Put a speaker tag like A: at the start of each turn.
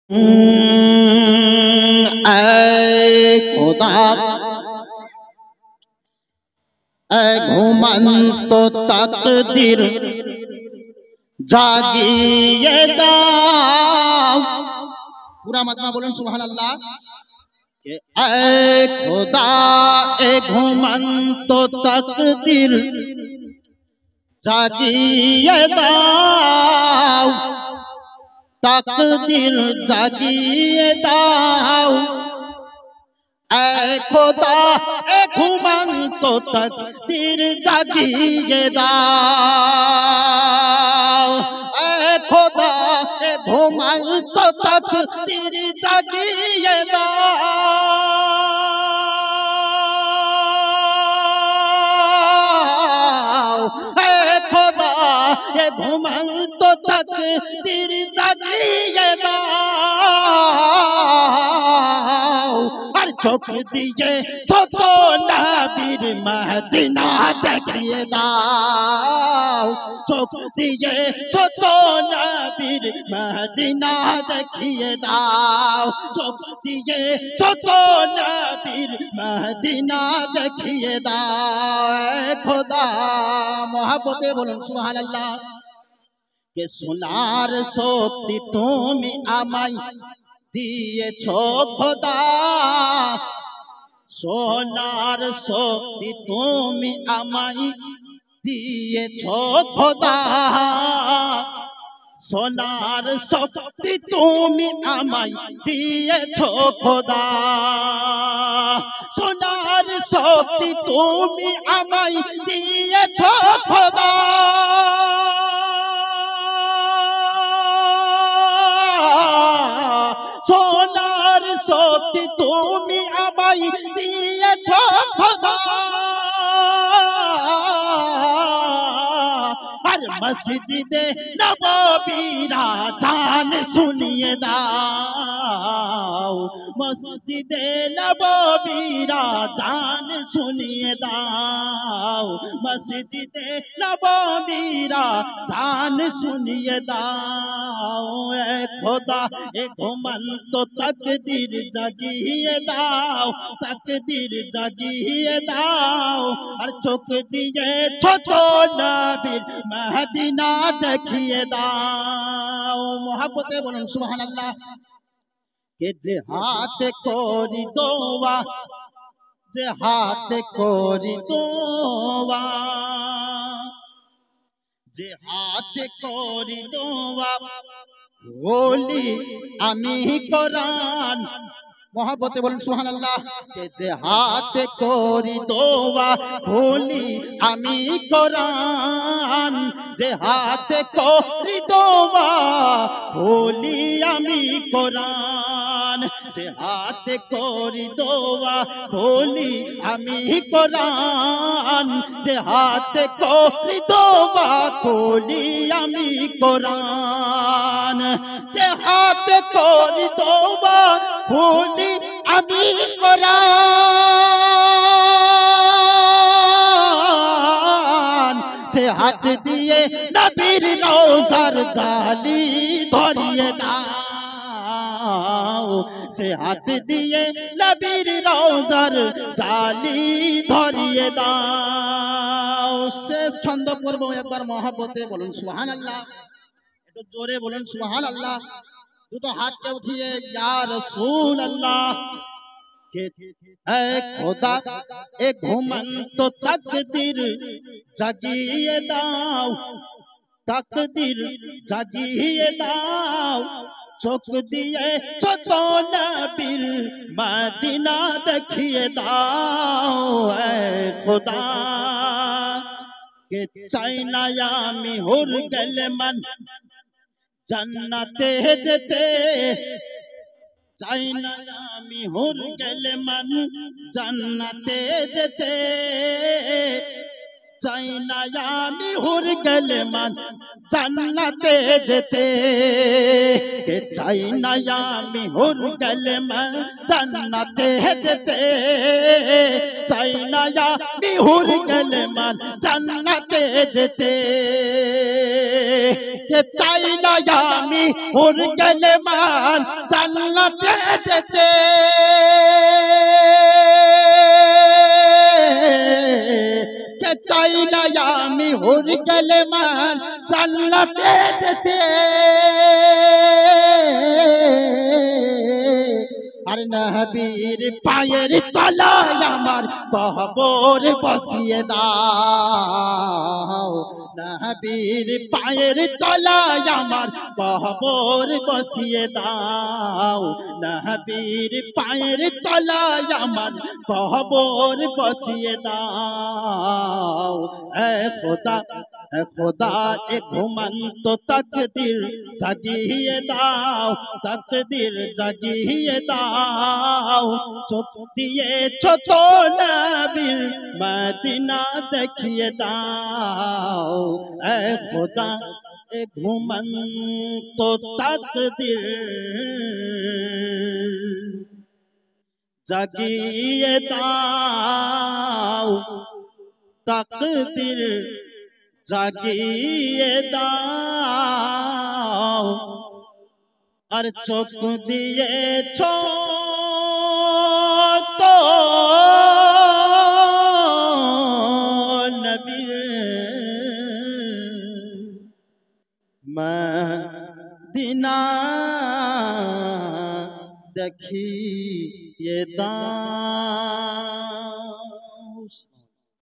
A: ऐ खुदा ऐ घुमंतो तकदीर जागिए दाओ। पूरा मजमा बोलन सुभान अल्लाह। ऐ खुदा ऐ घुमंतो तकदीर जागिए दाओ, तकदीर जागिए दाओ। ऐ खुदा ऐ घुमंतो तकदीर जागिए दाओ। ऐ खुदा ऐ घुमंतो तकदीर जागिए दाओ। ऐ खुदा ऐ घुमंतो तकदीर जागिए दाओ। चौक दिए तो नबीर मदीना देखिए दाओ। चौक दिए तो नबीर मदीना देखिए दाओ। चौक दिए तो नबीर मदीना देखिए दाओ। खुदा मोहब्बते बोलुन सुभान अल्लाह। के सोनार शक्ति তুমি আমায় দিয়েছ খোদা, সোনার শক্তি তুমি আমায় দিয়েছ খোদা। সোনার শক্তি তুমি আমায় দিয়েছ খোদা। সোনার শক্তি তুমি আমায় দিয়েছ খোদা। সোনার শক্তি তুমি আমায় দিয়েছ খোদা। আর মসজিদে নববীরা জান শুনিয়ে দাও। মসজিদে নববীরা জান শুনিয়ে দাও। মসজিদে নববীরা জান শুনিয়ে দাও। এ খোদা এ ঘুমন্ত তকদীর জাগিয়ে দাও, তকদীর জাগিয়ে দাও। আর চোখ দিয়ে ছোট নবীর মদিনা দেখিয়ে দাও। মোহাব্বতে বলুন সুবহানাল্লাহ। কে যে হাতে করি দোয়া, যে হাতে করি দোয়া, যে হাতে করি দোয়া বলি আমি কোরআন। মোহাব্বতে বলুন সুবহানাল্লাহ। কে যে হাতে করি দোয়া বলি আমি কোরআন। যে হাতে করি দোয়া বলি আমি কোরআন। যে হাতে করি দোয়া বলি আমি কোরআন। যে হাতে করি দোয়া বলি আমি কোরআন। যে হাতে করি দোয়া বলি আমি কোরআন। সে হাত দিয়ে নবীর রওজার জালি ধরিয়ে দাও। সে হাত দিয়ে নবীর রওজার জালি ধরিয়ে দাও। শেষ ছন্দ পড়ব একবার মোহাব্বতে বলুন সুবহানাল্লাহ। একটু জোরে বলুন সুবহানাল্লাহ। দুটো হাতকে উঠিয়ে ইয়া রাসূলুল্লাহ। এ খোদা এ ঘুমন্ত তকদীর জাগিয়ে দাও, তকদীর জাগিয়ে দাও। চোখ দিয়ে ছোট নবীর মদিনা দেখিয়ে দাও। এ খোদা কে চাই না আমি হুর গেলে মন জান্নাতে যেতে। চাই না আমি হুর গেলে মন জান্নাতে যেতে। চাই না আমি হুর গেলে মন জান্নাতে যেতে। কে চাই না আমি হুর গেলে মন জান্নাতে যেতে। চাই না আমি হুর গেলে মন জান্নাতে যেতে। চাই না আমি হুর গেলে মন জান্নাতে যেতে কে চাই না আমি হুর গেলেমান জান্নাতে যেতে আর নবীর পায়ের তলায় আমার কবর বসিয়ে দাও নবীর পায়ের তলায় আমার কবর বসিয়ে দাও নবীর পায়ের তলায় আমার কবর বসিয়ে দাও এ খোদা এ ঘুমন্ত তকদির জাগিয়ে দাও তকদির জাগিয়ে দাও চোখ দিয়েছ তো নবীর মদিনা দেখিয়ে দাও এ খোদা এ ঘুমন্ত তকদির জাগিয়ে দাও তকদির জাগিয়ে দাও আর চোখ দিয়েছ তো নবীর মদিনা দেখিয়ে দাও